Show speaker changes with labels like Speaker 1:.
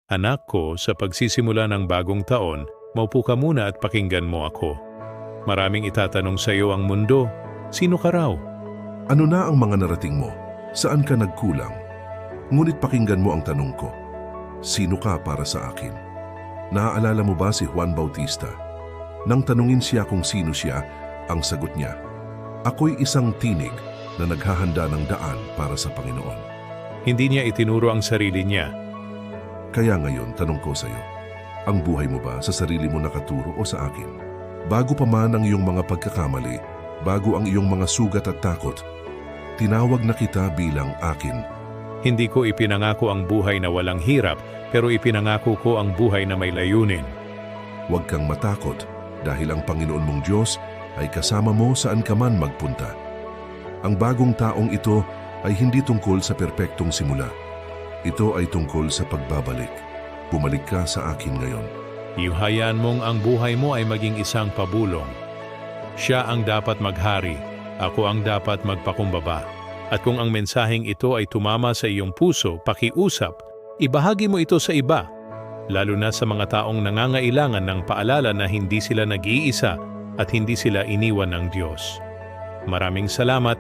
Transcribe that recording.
Speaker 1: Anak ko, sa pagsisimula ng bagong taon, maupo ka muna at pakinggan mo ako. Maraming itatanong sa iyo ang mundo. Sino ka raw?
Speaker 2: Ano na ang mga narating mo? Saan ka nagkulang? Ngunit pakinggan mo ang tanong ko. Sino ka para sa akin? Naaalala mo ba si Juan Bautista? Nang tanungin siya kung sino siya, ang sagot niya, "Ako'y isang tinig na naghahanda ng daan para sa Panginoon."
Speaker 1: Hindi niya itinuro ang sarili niya.
Speaker 2: Kaya ngayon, tanong ko sa iyo, ang buhay mo ba sa sarili mo nakaturo o sa akin? Bago pa man ang iyong mga pagkakamali, bago ang iyong mga sugat at takot, tinawag na kita bilang akin.
Speaker 1: Hindi ko ipinangako ang buhay na walang hirap, pero ipinangako ko ang buhay na may layunin.
Speaker 2: Huwag kang matakot dahil ang Panginoon mong Diyos ay kasama mo saan ka man magpunta. Ang bagong taong ito ay hindi tungkol sa perpektong simula. Ito ay tungkol sa pagbabalik. Bumalik ka sa akin ngayon.
Speaker 1: Iuhayaan mong ang buhay mo ay maging isang pabulong. Siya ang dapat maghari, ako ang dapat magpakumbaba. At kung ang mensaheng ito ay tumama sa iyong puso, pakiusap, ibahagi mo ito sa iba, lalo na sa mga taong nangangailangan ng paalala na hindi sila nag-iisa at hindi sila iniwan ng Diyos. Maraming salamat.